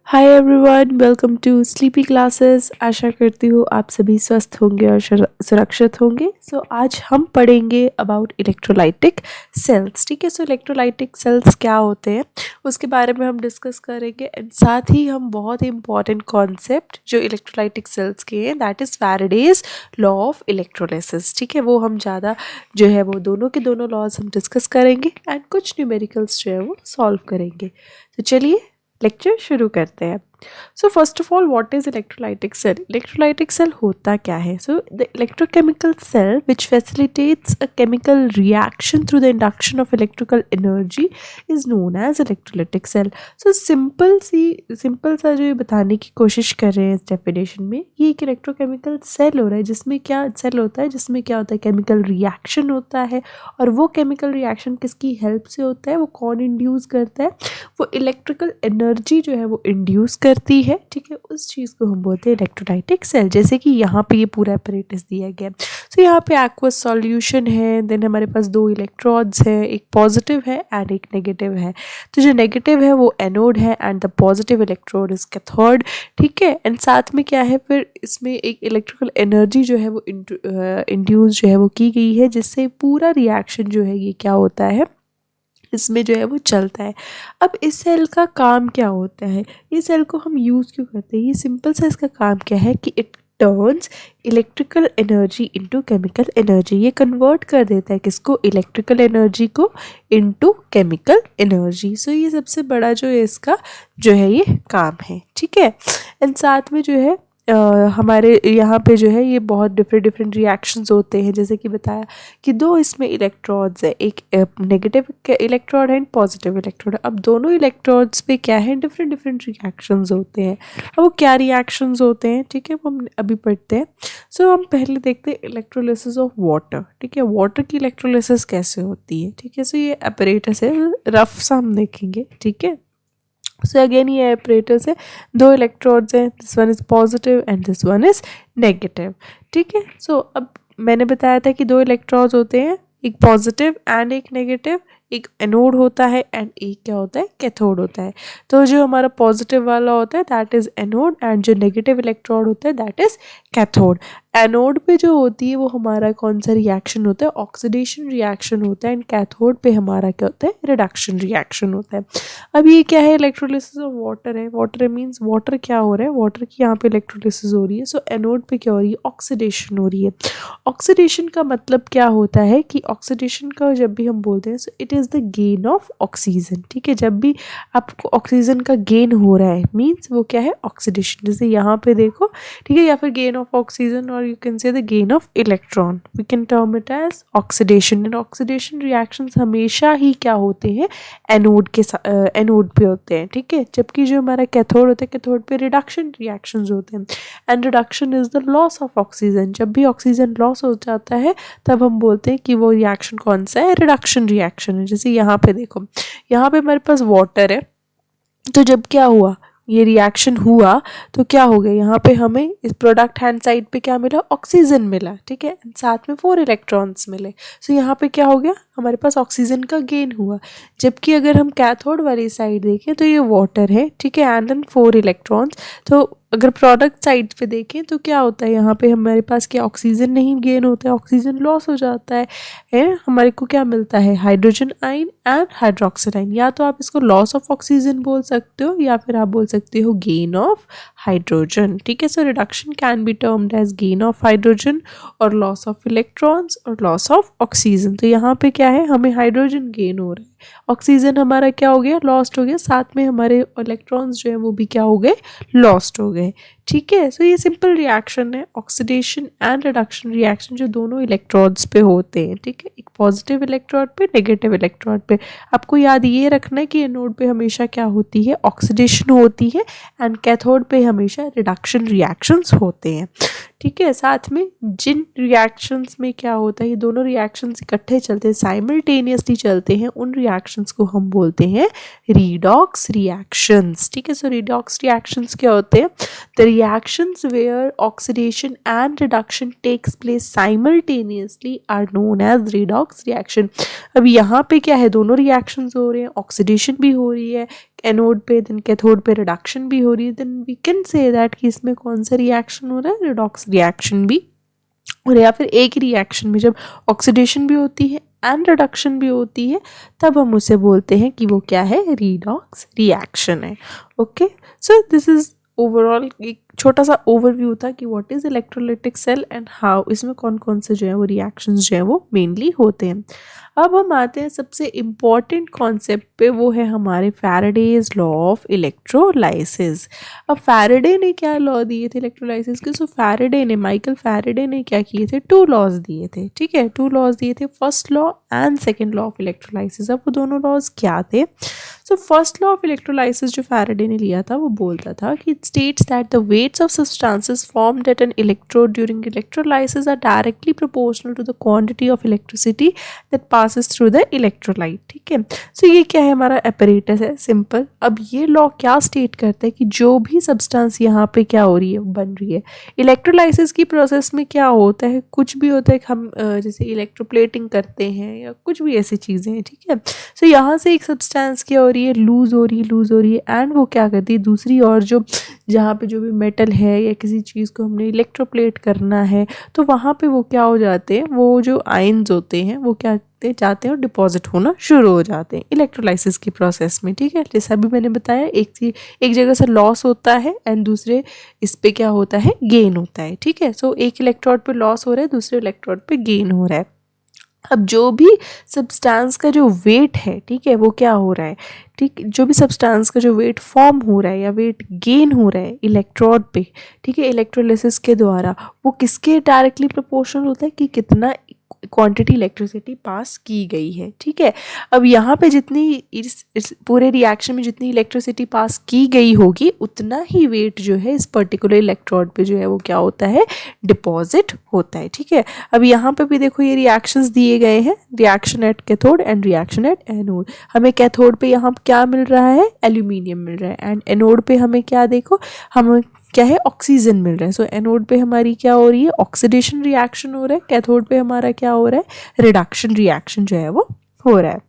Hi everyone, welcome to sleepy classes. आशा करती हूँ आप सभी स्वस्थ होंगे और सुरक्षित होंगे। आज हम पढ़ेंगे अबाउट इलेक्ट्रोलाइटिक सेल्स। ठीक है, सो इलेक्ट्रोलाइटिक सेल्स क्या होते हैं उसके बारे में हम डिस्कस करेंगे। एंड साथ ही हम बहुत ही इंपॉर्टेंट कॉन्सेप्ट जो इलेक्ट्रोलाइटिक सेल्स के हैं, that is Faraday's law of electrolysis. ठीक है, वो हम ज़्यादा जो है वो दोनों के दोनों लॉज हम डिस्कस करेंगे एंड कुछ न्यूमेरिकल्स जो है वो सॉल्व करेंगे। तो चलिए लेक्चर शुरू करते हैं। So first of all, what is electrolytic cell? Electrolytic cell होता क्या है? So the electrochemical cell which facilitates a chemical reaction through the induction of electrical energy is known as electrolytic cell. So simple सा जो ये बताने की कोशिश कर रहे हैं इस डेफिनेशन में, ये एक इलेक्ट्रोकेमिकल सेल हो रहा है जिसमें क्या सेल होता है, जिसमें क्या होता है, केमिकल रिएक्शन होता है। और वो केमिकल रिएक्शन किसकी हेल्प से होता है? वो कौन इंड्यूस करता है? वो इलेक्ट्रिकल एनर्जी जो है वो इंड्यूस करती है। ठीक है, उस चीज़ को हम बोलते हैं इलेक्ट्रोलाइटिक सेल। जैसे कि यहाँ पे ये पूरा apparatus दिया गया है। तो यहाँ पे एक्वस सॉल्यूशन है, देन हमारे पास दो इलेक्ट्रोड्स है, एक पॉजिटिव है एंड एक नेगेटिव है। तो जो नेगेटिव है वो एनोड है and the positive electrode is cathode. ठीक है, एंड साथ में क्या है, फिर इसमें एक इलेक्ट्रिकल एनर्जी जो है वो इंड्यूस जो है वो की गई है, जिससे पूरा रिएक्शन जो है ये क्या होता है, इसमें जो है वो चलता है। अब इस सेल का काम क्या होता है? ये सेल को हम यूज़ क्यों करते हैं? ये सिंपल सा इसका काम क्या है कि it turns electrical energy into chemical energy. ये कन्वर्ट कर देता है किसको? इलेक्ट्रिकल एनर्जी को इनटू केमिकल एनर्जी। सो ये सबसे बड़ा जो है इसका जो है ये काम है। ठीक है, एंड साथ में जो है हमारे यहाँ पे जो है ये बहुत डिफरेंट रिएक्शंस होते हैं। जैसे कि बताया कि दो इसमें इलेक्ट्रोड्स है, एक नेगेटिव इलेक्ट्रोड है एंड पॉजिटिव इलेक्ट्रोड है। अब दोनों इलेक्ट्रोड्स पे क्या है, डिफरेंट रिएक्शंस होते हैं। अब वो क्या रिएक्शंस होते हैं, ठीक है, वो हम अभी पढ़ते हैं। सो हम पहले देखते हैं इलेक्ट्रोलिसिस ऑफ वाटर। ठीक है, वाटर की इलेक्ट्रोलिसिस कैसे होती है। ठीक है, सो ये apparatus है, रफ सा हम देखेंगे। ठीक है, सो अगेन ये apparatus है, दो इलेक्ट्रोड्स हैं, this one is positive and this one is negative. ठीक है, सो अब मैंने बताया था कि दो इलेक्ट्रोड्स होते हैं, एक पॉजिटिव एंड एक नेगेटिव, एक एनोड होता है एंड एक क्या होता है, कैथोड होता है। तो जो हमारा पॉजिटिव वाला होता है दैट इज एनोड एंड जो नेगेटिव इलेक्ट्रोड होता है दैट इज कैथोड। एनोड पे जो होती है वो हमारा कौन सा रिएक्शन होता है? ऑक्सीडेशन रिएक्शन होता है। एंड कैथोड पे हमारा क्या होता है? रिडक्शन रिएक्शन होता है। अब ये क्या है? इलेक्ट्रोलिसिस ऑफ वाटर है। वाटर मीन्स वाटर क्या हो रहा है? वाटर की यहाँ पे इलेक्ट्रोलिसिस हो रही है। सो एनोड पे क्या हो रही है? ऑक्सीडेशन हो रही है। ऑक्सीडेशन का मतलब क्या होता है कि ऑक्सीडेशन का जब भी हम बोलते हैं, so it is the gain of oxygen. ठीक है, जब भी आपको ऑक्सीजन का गेन हो रहा है मीन्स वो क्या है? ऑक्सीडेशन। जैसे यहाँ पे देखो, ठीक है, या फिर गेन ऑफ ऑक्सीजन और you can say the gain of electron, we can term it as oxidation. And oxidation reactions हमेशा ही क्या होते हैं? एनोड के एनोड पे होते हैं। ठीक है, जबकि जो हमारा कैथोड होता है, कैथोड पे रिडक्शन रिएक्शंस होते हैं। And reduction is the loss of oxygen. जब भी ऑक्सीजन लॉस हो जाता है तब हम बोलते हैं कि वो रिएक्शन कौन सा है? रिडक्शन रिएक्शन है। जैसे यहाँ पे देखो, यहाँ पे हमारे पास वाटर है, तो जब क्या हुआ, ये रिएक्शन हुआ तो क्या हो गया, यहाँ पे हमें इस प्रोडक्ट हैंड साइड पे क्या मिला? ऑक्सीजन मिला। ठीक है, साथ में 4 इलेक्ट्रॉन्स मिले। सो यहाँ पे क्या हो गया, हमारे पास ऑक्सीजन का गेन हुआ। जबकि अगर हम कैथोड वाली साइड देखें तो ये वाटर है, ठीक है, एंड देन 4 इलेक्ट्रॉन्स। तो अगर प्रोडक्ट साइड पे देखें तो क्या होता है, यहाँ पे हमारे पास क्या ऑक्सीजन नहीं गेन होता है, ऑक्सीजन लॉस हो जाता है। हमारे को क्या मिलता है? Hydrogen ion and hydroxyl ion. या तो आप इसको लॉस ऑफ ऑक्सीजन बोल सकते हो या फिर आप बोल सकते हो गेन ऑफ हाइड्रोजन। ठीक है, so reduction can be termed as gain of hydrogen और लॉस ऑफ इलेक्ट्रॉन्स और लॉस ऑफ ऑक्सीजन। तो यहाँ पे क्या है, हमें हाइड्रोजन गेन हो रहा है, ऑक्सीजन हमारा क्या हो गया? लॉस्ट हो गया, साथ में हमारे इलेक्ट्रॉन्स जो है वो भी क्या हो गए? लॉस्ट हो गए। ठीक है, सो ये सिंपल रिएक्शन है, ऑक्सीडेशन एंड रिडक्शन रिएक्शन जो दोनों इलेक्ट्रोड्स पे होते हैं। ठीक है, एक पॉजिटिव इलेक्ट्रोड पे, नेगेटिव इलेक्ट्रोड पे। आपको याद ये रखना है कि एनोड पे हमेशा क्या होती है? ऑक्सीडेशन होती है एंड कैथोड पे हमेशा रिडक्शन रिएक्शंस होते हैं। ठीक है, साथ में जिन रिएक्शंस में क्या होता है, ये दोनों रिएक्शंस इकट्ठे चलते हैं, साइमल्टेनियसली चलते हैं, उन रिएक्शंस को हम बोलते हैं रीडॉक्स रिएक्शंस। ठीक है, सो रीडॉक्स रिएक्शंस क्या होते हैं? The reactions where oxidation and reduction takes place simultaneously are known as redox reaction. अब यहाँ पे क्या है, दोनों reactions हो रहे हैं, ऑक्सीडेशन भी हो रही है एनोड पे, देन कैथोड पे रिडक्शन भी हो रही है, then we can say that कि इसमें कौन सा रिएक्शन हो रहा है, रिडॉक्स रिएक्शन भी। और या फिर एक रिएक्शन में जब ऑक्सीडेशन भी होती है एंड रिडक्शन भी होती है तब हम उसे बोलते हैं कि वो क्या है, रीडॉक्स रिएक्शन है। Okay, so this is overall एक छोटा सा ओवरव्यू था कि what is electrolytic cell and how इसमें कौन कौन से जो है वो रिएक्शंस जो है वो मेनली होते हैं। अब हम आते हैं सबसे इम्पॉर्टेंट कॉन्सेप्ट पे, वो है हमारे फैराडेज लॉ ऑफ इलेक्ट्रोलाइसिस। अब फैराडे ने क्या लॉ दिए थे इलेक्ट्रोलाइसिस के? सो फैराडे ने, माइकल फैराडे ने क्या किए थे, 2 लॉज दिए थे, ठीक है, 2 लॉज दिए थे, first law and second law of electrolysis. अब वो दोनों लॉज क्या थे? So first law of electrolysis जो फैराडे ने लिया था वो बोलता था कि it states that the weights of substances formed at an electrode during electrolysis are directly proportional to the quantity of electricity that passes through the electrolyte, ठीक है। सो ये क्या है, हमारा apparatus है, सिंपल। अब ये लॉ क्या स्टेट करता है कि जो भी सब्सटेंस यहाँ पे क्या हो रही है, बन रही है, इलेक्ट्रोलाइसिस की प्रोसेस में क्या होता है, कुछ भी होता है, हम जैसे इलेक्ट्रोप्लेटिंग करते हैं या कुछ भी ऐसी चीज़ें हैं, ठीक है। सो यहाँ से एक सब्सटेंस क्या हो रही है, लूज़ हो रही है एंड वो क्या करती है, दूसरी और जो जहाँ पे जो भी मेटल है या किसी चीज़ को हमने इलेक्ट्रोप्लेट करना है तो वहाँ पे वो क्या हो जाते हैं, वो जो आयन्स होते हैं वो क्या जाते हैं और डिपॉजिट होना शुरू हो जाते हैं इलेक्ट्रोलाइसिस की प्रोसेस में, ठीक है। जैसा भी मैंने बताया, एक जगह से लॉस होता है एंड दूसरे इस पे क्या होता है, गेन होता है, ठीक है। सो एक इलेक्ट्रोड पे लॉस हो रहा है, दूसरे इलेक्ट्रोड पे गेन हो रहा है। अब जो भी सब्सटेंस का जो वेट है, ठीक है, वो क्या हो रहा है, ठीक, जो भी सब्सटेंस का जो वेट फॉर्म हो रहा है या वेट गेन हो रहा है इलेक्ट्रोड पे, ठीक है, इलेक्ट्रोलाइसिस के द्वारा, वो किसके डायरेक्टली प्रोपोर्शनल होता है कि कितना क्वांटिटी इलेक्ट्रिसिटी पास की गई है, ठीक है। अब यहाँ पे जितनी इस पूरे रिएक्शन में जितनी इलेक्ट्रिसिटी पास की गई होगी उतना ही वेट जो है इस पर्टिकुलर इलेक्ट्रोड पे जो है वो क्या होता है, डिपॉजिट होता है, ठीक है। अब यहाँ पे भी देखो ये रिएक्शंस दिए गए हैं, reaction at cathode and reaction at anode. हमें कैथोड पे यहाँ क्या मिल रहा है, एल्यूमिनियम मिल रहा है एंड एनोड पे हमें क्या, देखो हमें क्या है, ऑक्सीजन मिल रहा है। सो एनोड पे हमारी क्या हो रही है, ऑक्सीडेशन रिएक्शन हो रहा है, कैथोड पे हमारा क्या हो रहा है, रिडक्शन रिएक्शन जो है वो हो रहा है,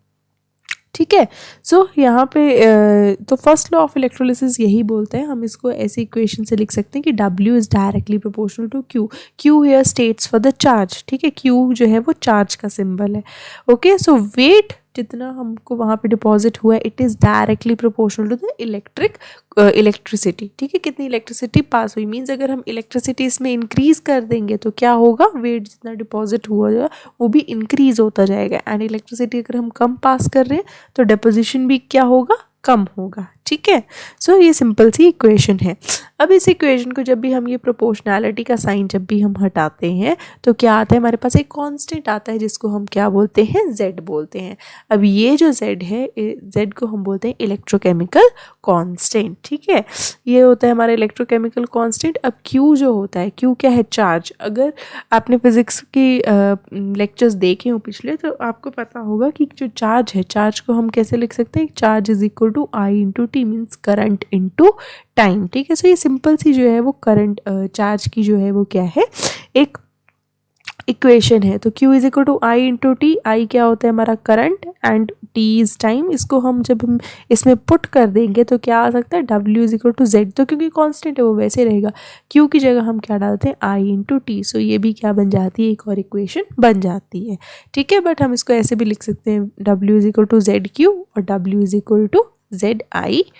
ठीक है। सो यहाँ पे तो फर्स्ट लॉ ऑफ इलेक्ट्रोलाइसिस यही बोलते हैं, हम इसको ऐसे इक्वेशन से लिख सकते हैं कि W is directly proportional to Q। Q here states for the charge, ठीक है, Q जो है वो चार्ज का सिंबल है। ओके, सो वेट जितना हमको वहाँ पे डिपॉजिट हुआ है, it is directly proportional to the electricity, ठीक है, कितनी इलेक्ट्रिसिटी पास हुई, मीन्स अगर हम इलेक्ट्रिसिटी इसमें इंक्रीज कर देंगे तो क्या होगा, वेट जितना डिपॉजिट हुआ है वो भी इंक्रीज होता जाएगा एंड इलेक्ट्रिसिटी अगर हम कम पास कर रहे हैं तो डिपोजिशन भी क्या होगा, कम होगा, ठीक है। सो ये सिंपल सी इक्वेशन है। अब इस इक्वेशन को जब भी हम ये प्रोपोर्शनैलिटी का साइन जब भी हम हटाते हैं तो क्या आता है, हमारे पास एक कांस्टेंट आता है जिसको हम क्या बोलते हैं, Z बोलते हैं। अब ये जो Z है, Z को हम बोलते हैं इलेक्ट्रोकेमिकल कांस्टेंट, ठीक है, ये होता है हमारा इलेक्ट्रोकेमिकल कांस्टेंट। अब Q जो होता है, Q क्या है, चार्ज। अगर आपने फिजिक्स की लेक्चर्स देखे हो पिछले तो आपको पता होगा कि जो चार्ज है, चार्ज को हम कैसे लिख सकते हैं, charge is equal to I into t, means current into time, ठीक है। सो ये सिंपल सी जो है वो करंट चार्ज की जो है वो क्या है, एक इक्वेशन है। तो Q is equal to I into T, I क्या होता है हमारा current and T is time. इसको हम जब हम इसमें पुट कर देंगे तो क्या आ सकता है, W is equal to Z। तो क्योंकि कांस्टेंट है वो वैसे रहेगा, Q की जगह हम क्या डालते हैं, I इंटू टी। सो ये भी क्या बन जाती है, एक और इक्वेशन बन जाती है, ठीक है। बट हम इसको ऐसे भी लिख सकते हैं, W is equal to ZQ और W is equal to ZIT।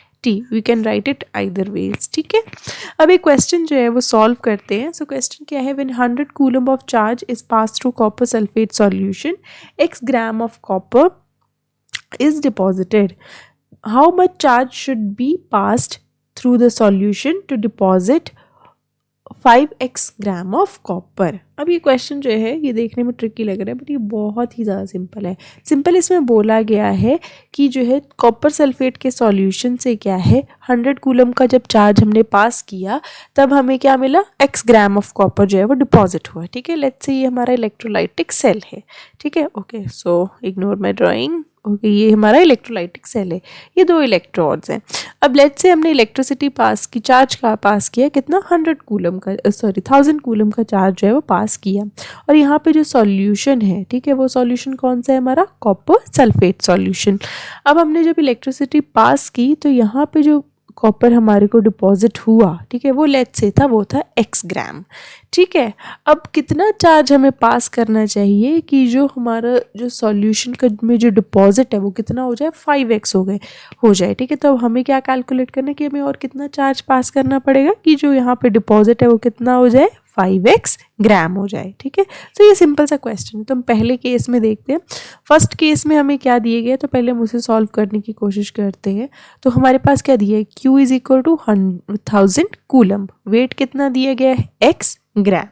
We can write it either ways, ठीक है। अब एक क्वेश्चन जो है वो सॉल्व करते हैं। सो क्वेश्चन क्या है, when 100 coulomb of charge is pass through copper sulphate solution, x gram of copper is deposited, how much charge should be passed through the solution to deposit 5x gram of copper. अब ये question जो है ये देखने में tricky लग रहा है बट ये बहुत ही ज़्यादा सिंपल है। सिंपल इसमें बोला गया है कि जो है कॉपर सल्फेट के सॉल्यूशन से क्या है, 100 कूलम का जब चार्ज हमने पास किया तब हमें क्या मिला, x ग्राम ऑफ कॉपर जो है वो डिपॉजिट हुआ, ठीक है। लेट्स से ये हमारा इलेक्ट्रोलाइटिक सेल है, ठीक है। Okay, so ignore my drawing. Okay, ये हमारा इलेक्ट्रोलाइटिक सेल है, ये 2 इलेक्ट्रोड्स हैं। अब लेट्स से हमने इलेक्ट्रिसिटी पास की, चार्ज का पास किया, कितना 100 कूलम का 1000 कूलम का चार्ज जो है वो पास किया। और यहाँ पे जो सॉल्यूशन है, ठीक है, वो सॉल्यूशन कौन सा है हमारा, कॉपर सल्फेट सॉल्यूशन। अब हमने जब इलेक्ट्रिसिटी पास की तो यहाँ पे जो कॉपर हमारे को डिपॉजिट हुआ, ठीक है, वो लेट्स से था, वो था x ग्राम। ठीक है, अब कितना चार्ज हमें पास करना चाहिए कि जो हमारा जो सॉल्यूशन का में जो डिपॉजिट है वो कितना हो जाए, 5x हो जाए। ठीक है, तो अब हमें क्या कैलकुलेट करना है कि हमें और कितना चार्ज पास करना पड़ेगा कि जो यहाँ पे डिपॉजिट है वो कितना हो जाए, 5x ग्राम हो जाए। ठीक है, तो ये सिंपल सा क्वेश्चन है। तो हम पहले केस में देखते हैं। फर्स्ट केस में हमें क्या दिए गए, तो पहले हम उसे सॉल्व करने की कोशिश करते हैं। तो हमारे पास क्या दिया है, Q is equal to 1000 coulomb, weight कितना दिया गया है, x ग्राम।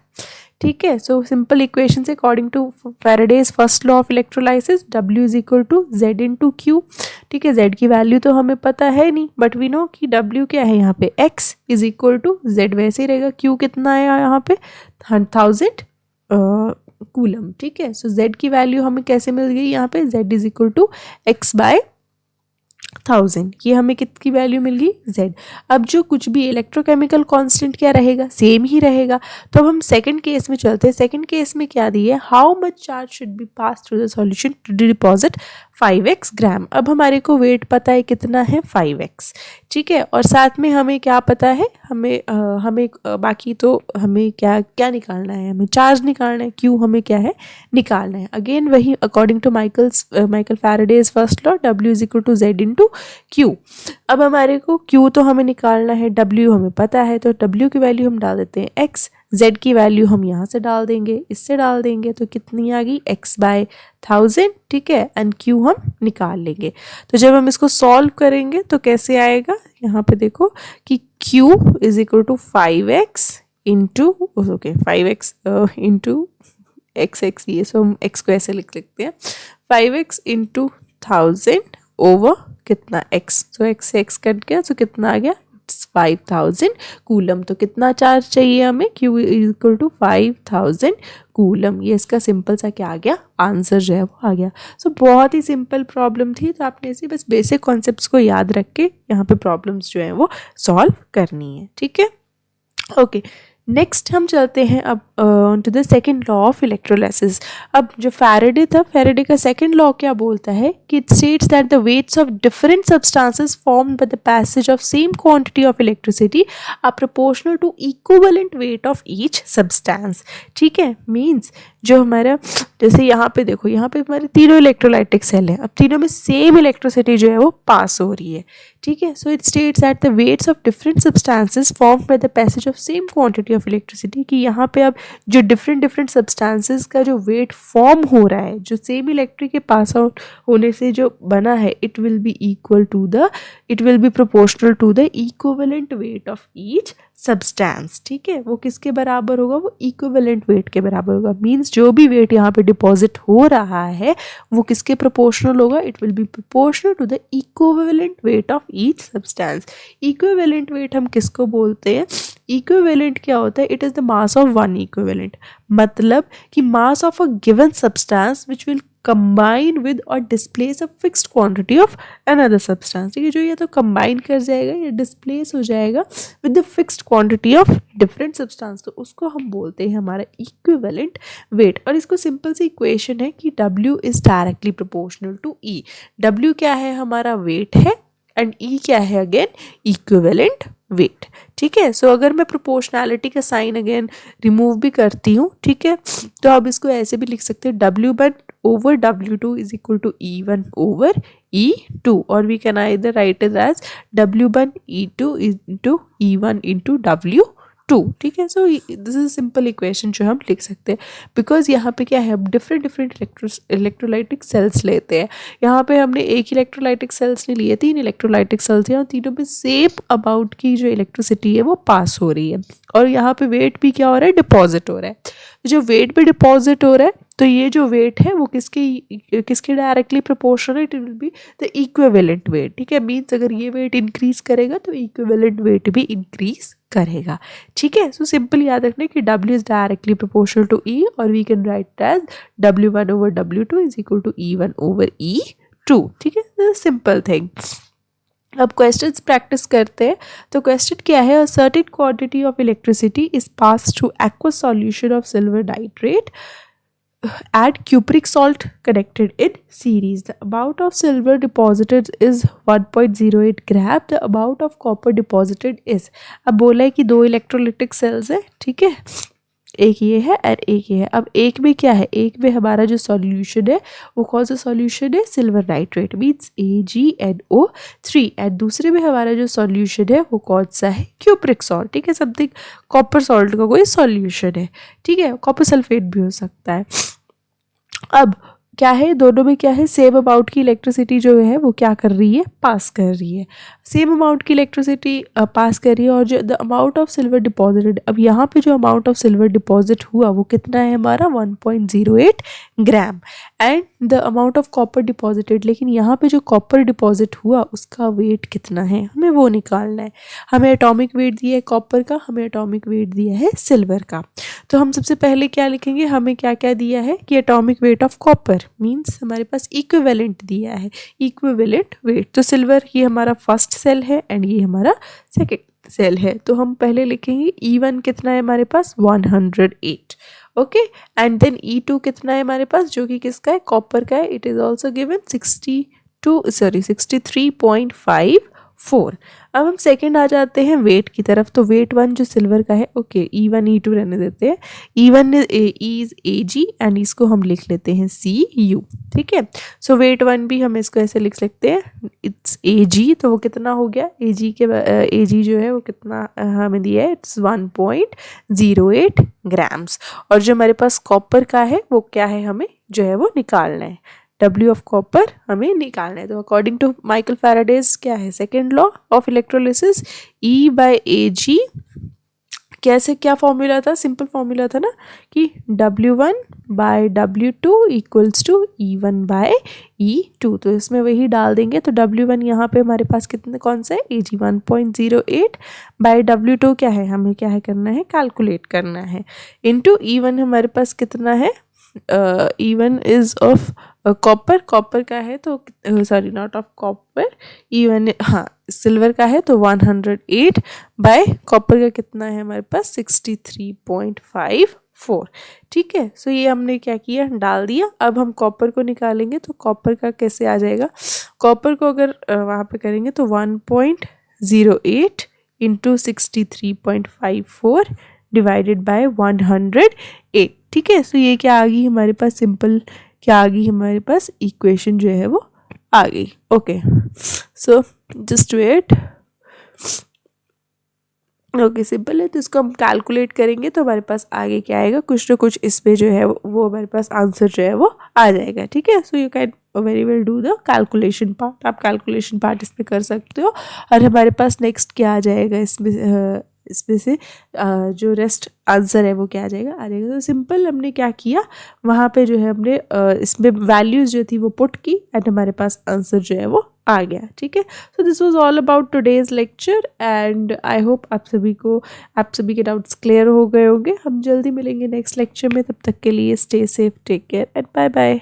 ठीक है, सो सिंपल इक्वेशन से according to Faraday's first law of electrolysis, W is equal to Z into q. ठीक है, Z की वैल्यू तो हमें पता है नहीं, बट वी नो कि W क्या है यहाँ पे, X is equal to Z वैसे ही रहेगा। Q कितना है यहाँ पे, 1000 कूलम। ठीक है, सो Z की वैल्यू हमें कैसे मिल गई यहाँ पे, Z is equal to X by 1000, ये हमें कितनी वैल्यू मिल गई, Z। अब जो कुछ भी इलेक्ट्रोकेमिकल कांस्टेंट क्या रहेगा, सेम ही रहेगा। तो अब हम सेकंड केस में चलते हैं। सेकंड केस में क्या दिया है, how much charge should be pass through the solution to deposit 5x gram. अब हमारे को वेट पता है कितना है, 5x। ठीक है, और साथ में हमें क्या पता है, हमें बाकी तो हमें क्या निकालना है, हमें चार्ज निकालना है, क्यू हमें क्या है निकालना है। अगेन वही according to Michael Faraday's first law, W is equal to Z into q. अब हमारे को क्यू तो हमें निकालना है, W हमें पता है, तो W की वैल्यू हम डाल देते हैं x, Z की वैल्यू हम यहाँ से डाल देंगे, इससे डाल देंगे, तो कितनी आ गई, x बाय 1000। ठीक है, एंड Q हम निकाल लेंगे। तो जब हम इसको सॉल्व करेंगे तो कैसे आएगा, यहाँ पे देखो कि Q is equal to 5x into, okay 5x into x, ये सो हम x को ऐसे लिख लेते हैं, 5x इंटू 1000 ओवर कितना x, तो x से x कट गया, तो कितना आ गया 5000 कूलम। तो कितना चार्ज चाहिए हमें, Q इक्वल टू 5000 कूलम। ये इसका सिंपल सा क्या आ गया, आंसर जो है वो आ गया। सो बहुत ही सिंपल प्रॉब्लम थी, तो आपने इसे बस बेसिक कॉन्सेप्ट्स को याद रख के यहाँ पे प्रॉब्लम्स जो है वो सॉल्व करनी है। ठीक है, ओके, नेक्स्ट हम चलते हैं अब to the second law of electrolysis. अब जो फैराडे था, फैराडे का सेकेंड लॉ क्या बोलता है कि it states that the weights of different substances formed by the passage of same quantity of electricity are proportional to equivalent weight of each substance. ठीक है, मीन्स जो हमारा, जैसे यहाँ पे देखो, यहाँ पे हमारे तीनों इलेक्ट्रोलाइटिक सेल हैं, अब तीनों में सेम इलेक्ट्रिसिटी जो है वो पास हो रही है। ठीक है, so it states that the weights of different substances formed by the passage of same quantity of electricity, कि यहाँ पे अब जो डिफरेंट सब्सटेंसेस का जो वेट फॉर्म हो रहा है, जो सेम इलेक्ट्रिक के पास आउट होने से जो बना है, it will be proportional to the equivalent weight of each substance. ठीक है, वो किसके बराबर होगा, वो इक्विवेलेंट वेट के बराबर होगा। मीन्स जो भी वेट यहाँ पे डिपॉजिट हो रहा है वो किसके प्रोपोर्शनल होगा, it will be proportional to the equivalent weight of each substance. Equivalent weight हम किसको बोलते हैं, इक्विवेलेंट क्या होता है, it is the mass of one equivalent, मतलब कि mass of a given substance which will combine with or displace a fixed quantity of another substance। ठीक है, जो ये तो combine कर जाएगा या displace हो जाएगा with the fixed quantity of different substance, तो उसको हम बोलते हैं हमारा equivalent weight। और इसको सिंपल सी इक्वेशन है कि W is directly proportional to E। W क्या है, हमारा weight है, एंड E क्या है, अगेन इक्विवेलेंट वेट। ठीक है, सो अगर मैं प्रोपोर्शनैलिटी का साइन अगेन रिमूव भी करती हूँ, ठीक है, तो आप इसको ऐसे भी लिख सकते हैं, W1 over W2 is equal to E1 over E2, और we can either write it as W1 E2 into E1 into W2। ठीक है, so this is simple equation जो हम लिख सकते हैं, बिकॉज यहाँ पे क्या है, डिफरेंट इलेक्ट्रोलाइटिक सेल्स लेते हैं। यहाँ पे हमने एक इलेक्ट्रोलाइटिक सेल्स नहीं लिए, 3 इलेक्ट्रोलाइटिक सेल्स हैं, और तीनों में सेम अमाउंट की जो इलेक्ट्रिसिटी है वो पास हो रही है, और यहाँ पे वेट भी क्या हो रहा है, डिपॉजिट हो रहा है। जो वेट भी डिपॉजिट हो रहा है, तो ये जो वेट है वो किसके directly proportional, it will be the equivalent wait. ठीक है, मीन्स अगर ये वेट इंक्रीज करेगा तो इक्विवेलेंट वेट भी इंक्रीज करेगा। ठीक है, सो सिंपल याद रखना कि W is directly proportional to E, और we can write as W1 over W2 is equal to E1 over E2। 2, ठीक है, सिंपल थिंग। अब क्वेश्चंस प्रैक्टिस करते हैं। तो क्वेश्चन क्या है, a certain quantity of electricity is pass through aqueous solution of silver nitrate, add cupric salt connected in series. The amount of silver deposited is 1.08 gram. The amount of copper deposited is, अब बोला है कि दो electrolytic sales है, ठीक है, एक ये है और एक ये है। अब एक में क्या है, एक में हमारा जो सॉल्यूशन है वो कौन सा सॉल्यूशन है, silver nitrate means AgNO3, and दूसरे में हमारा जो सॉल्यूशन है वो कौन सा है, क्यूप्रिक सॉल्ट, ठीक है, समथिंग कॉपर सॉल्ट का कोई सॉल्यूशन है, ठीक है, कॉपर सल्फेट भी हो सकता है। अब क्या है, दोनों में क्या है, सेम अमाउंट की इलेक्ट्रिसिटी जो है वो क्या कर रही है, पास कर रही है, सेम अमाउंट की इलेक्ट्रिसिटी पास कर रही है। और जो the amount of silver deposited, अब यहाँ पे जो अमाउंट ऑफ सिल्वर डिपॉजिट हुआ वो कितना है हमारा 1.08 ग्राम, and the amount of copper deposited, लेकिन यहाँ पे जो कॉपर डिपॉजिट हुआ उसका वेट कितना है, हमें वो निकालना है। हमें एटॉमिक वेट दिया है कॉपर का, हमें एटॉमिक वेट दिया है सिल्वर का। तो हम सबसे पहले क्या लिखेंगे, हमें क्या क्या दिया है कि atomic weight of copper means हमारे पास इक्विवेलेंट दिया है, इक्विवेलेंट वेट। तो सिल्वर ये हमारा फर्स्ट सेल है एंड ये हमारा सेकेंड सेल है। तो हम पहले लिखेंगे E1 कितना है हमारे पास 108, ओके, एंड देन E2 कितना है हमारे पास, जो कि किसका है, कॉपर का है, इट इज ऑल्सो गिवन 63.54। अब हम सेकंड आ जाते हैं वेट की तरफ। तो वेट 1 जो सिल्वर का है, ओके, E1 E2 रहने देते हैं, E1 इज Ag एंड इसको हम लिख लेते हैं Cu, ठीक है। सो वेट 1 भी हम इसको ऐसे लिख सकते हैं, इट्स Ag, तो वो कितना हो गया, Ag जो है वो कितना हमें दिया है, इट्स 1.08 ग्राम्स। और जो हमारे पास कॉपर का है वो क्या है, हमें जो है वो निकालना है, W ऑफ कॉपर हमें निकालना है। तो अकॉर्डिंग टू माइकल फैराडेज क्या है, second law of electrolysis, E/Ag, कैसे, क्या फॉर्मूला था, सिंपल फॉर्मूला था ना कि W1/W2 इक्वल्स टू E1/E2। तो इसमें वही डाल देंगे। तो W1 यहाँ पे हमारे पास कितने, कौन सा है, Ag 1.08 बाय W2 क्या है, हमें क्या है करना है, कैलकुलेट करना है, इनटू E1 हमारे पास कितना है, E1 is of copper, copper का है तो sorry not of copper, E1 हाँ सिल्वर का है तो 108 बाय कॉपर का कितना है हमारे पास 63.54, ठीक है। सो ये हमने क्या किया, डाल दिया। अब हम कॉपर को निकालेंगे। तो कॉपर का कैसे आ जाएगा, कॉपर को अगर वहाँ पे करेंगे तो 1.08 इंटू 63.54 डिवाइडेड बाय 108, ठीक है। सो ये क्या आ गई हमारे पास, सिंपल क्या आ गई हमारे पास, इक्वेशन जो है वो आ गई, okay. So just wait, okay, simple है। तो इसको हम कैलकुलेट करेंगे तो हमारे पास आगे क्या आएगा, कुछ ना कुछ इस पे जो है वो हमारे पास आंसर जो है वो आ जाएगा, ठीक है। So you can very well do the calculation part, आप कैलकुलेशन पार्ट इस पे कर सकते हो। और हमारे पास नेक्स्ट क्या आ जाएगा इसमें से जो रेस्ट आंसर है वो क्या आ जाएगा, तो सिंपल हमने क्या किया, वहाँ पे जो है हमने इसमें वैल्यूज़ जो थी वो पुट की एंड हमारे पास आंसर जो है वो आ गया, ठीक है। So this was all about today's lecture and I hope आप सभी के डाउट्स क्लियर हो गए होंगे। हम जल्दी मिलेंगे नेक्स्ट लेक्चर में, तब तक के लिए stay safe, take care and bye bye.